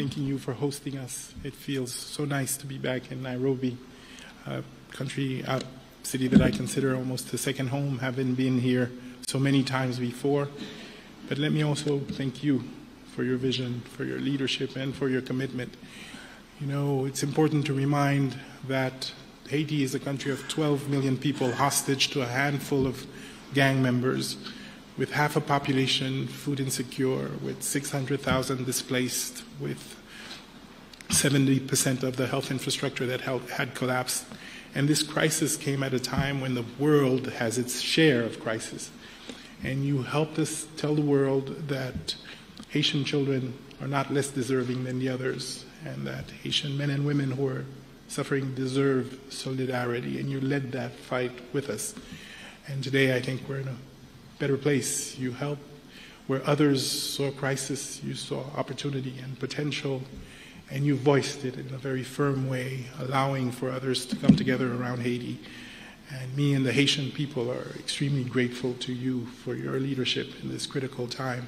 thanking you for hosting us. It feels so nice to be back in Nairobi, a city that I consider almost a second home, having been here so many times before. But let me also thank you for your vision, for your leadership, and for your commitment. You know, it's important to remind that Haiti is a country of 12 million people hostage to a handful of gang members, with half a population food insecure, with 600,000 displaced, with 70% of the health infrastructure that had collapsed. And this crisis came at a time when the world has its share of crisis. And you helped us tell the world that Haitian children are not less deserving than the others, and that Haitian men and women who are suffering deserve solidarity, and you led that fight with us. And today I think we're in a better place. You helped where others saw crisis, you saw opportunity and potential, and you voiced it in a very firm way, allowing for others to come together around Haiti. And me and the Haitian people are extremely grateful to you for your leadership in this critical time.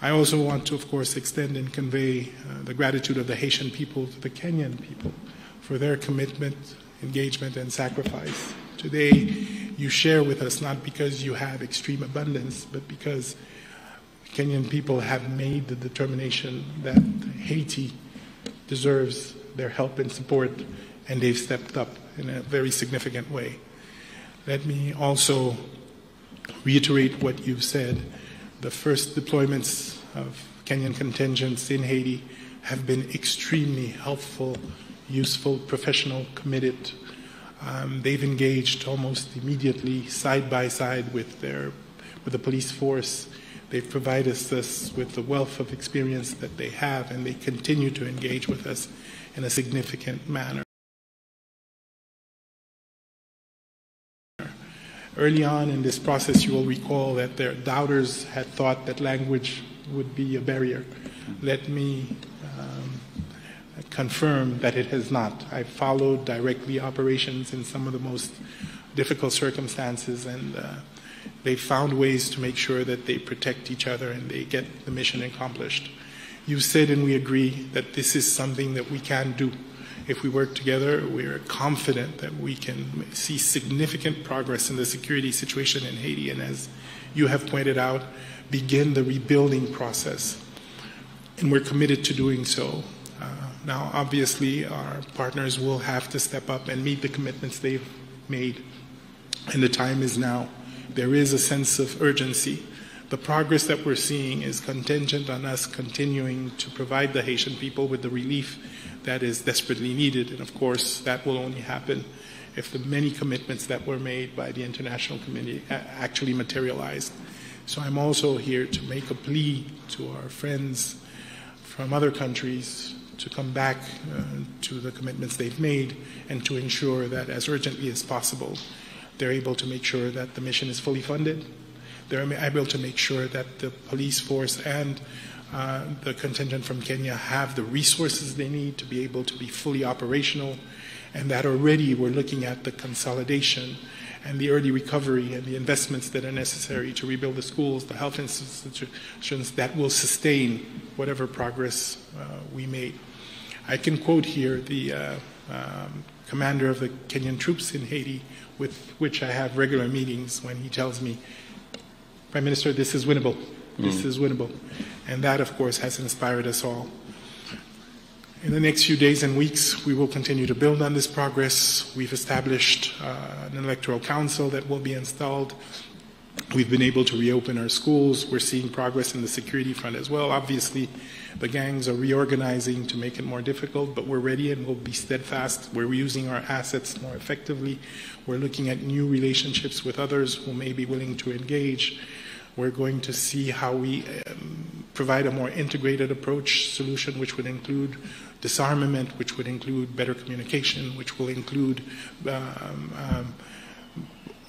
I also want to, of course, extend and convey the gratitude of the Haitian people to the Kenyan people for their commitment, engagement, and sacrifice. Today, you share with us not because you have extreme abundance, but because Kenyan people have made the determination that Haiti deserves their help and support, and they've stepped up in a very significant way. Let me also reiterate what you've said. The first deployments of Kenyan contingents in Haiti have been extremely helpful, useful, professional, committed. They've engaged almost immediately, side by side with the police force. They've provided us with the wealth of experience that they have, and they continue to engage with us in a significant manner. Early on in this process, you will recall that their doubters had thought that language would be a barrier. Let me confirm that it has not. I followed directly operations in some of the most difficult circumstances, and they found ways to make sure that they protect each other and they get the mission accomplished. You said, and we agree, that this is something that we can do. If we work together, we are confident that we can see significant progress in the security situation in Haiti, and as you have pointed out, begin the rebuilding process. And we're committed to doing so. Now, obviously, our partners will have to step up and meet the commitments they've made, and the time is now. There is a sense of urgency. The progress that we're seeing is contingent on us continuing to provide the Haitian people with the relief that is desperately needed. And of course, that will only happen if the many commitments that were made by the international community actually materialized. So I'm also here to make a plea to our friends from other countries to come back to the commitments they've made, and to ensure that as urgently as possible, they're able to make sure that the mission is fully funded. They're able to make sure that the police force and the contingent from Kenya have the resources they need to be able to be fully operational, and that already we're looking at the consolidation and the early recovery and the investments that are necessary to rebuild the schools, the health institutions that will sustain whatever progress we made. I can quote here the commander of the Kenyan troops in Haiti, with which I have regular meetings, when he tells me, Prime Minister, this is winnable. This is winnable. And that, of course, has inspired us all. In the next few days and weeks, we will continue to build on this progress. We've established an electoral council that will be installed. We've been able to reopen our schools. We're seeing progress in the security front as well. Obviously, the gangs are reorganizing to make it more difficult, but we're ready and we'll be steadfast. We're using our assets more effectively. We're looking at new relationships with others who may be willing to engage. We're going to see how we provide a more integrated approach solution, which would include disarmament, which would include better communication, which will include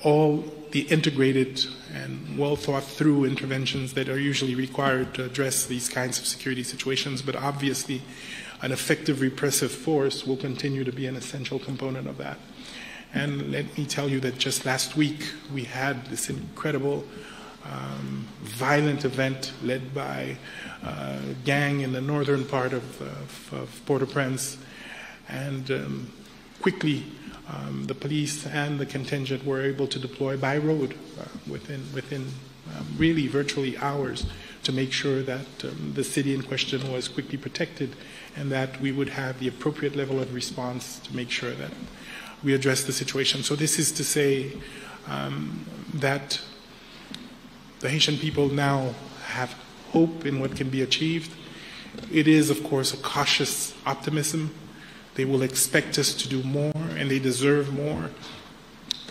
all the integrated and well thought through interventions that are usually required to address these kinds of security situations. But obviously, an effective repressive force will continue to be an essential component of that. And let me tell you that just last week, we had this incredible violent event led by a gang in the northern part of Port-au-Prince. And quickly, the police and the contingent were able to deploy by road within really virtually hours to make sure that the city in question was quickly protected and that we would have the appropriate level of response to make sure that we address the situation. So this is to say that the Haitian people now have hope in what can be achieved. It is, of course, a cautious optimism. They will expect us to do more, and they deserve more.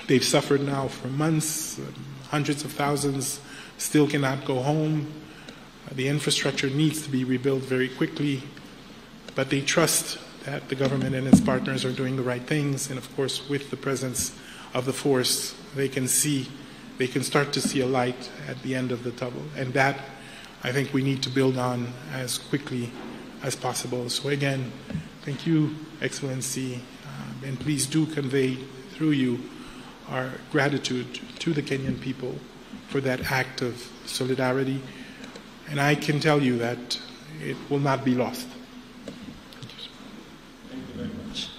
They've suffered now for months. Hundreds of thousands still cannot go home. The infrastructure needs to be rebuilt very quickly, but they trust that the government and its partners are doing the right things, and of course, with the presence of the force, they can start to see a light at the end of the tunnel, and that I think we need to build on as quickly as possible. So again, thank you, Excellency, and please do convey through you our gratitude to the Kenyan people for that act of solidarity. And I can tell you that it will not be lost. Thank you very much.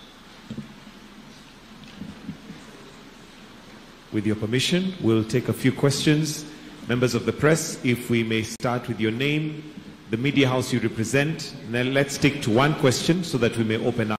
With your permission, we'll take a few questions. Members of the press, if we may start with your name, the media house you represent. Now let's stick to one question so that we may open up.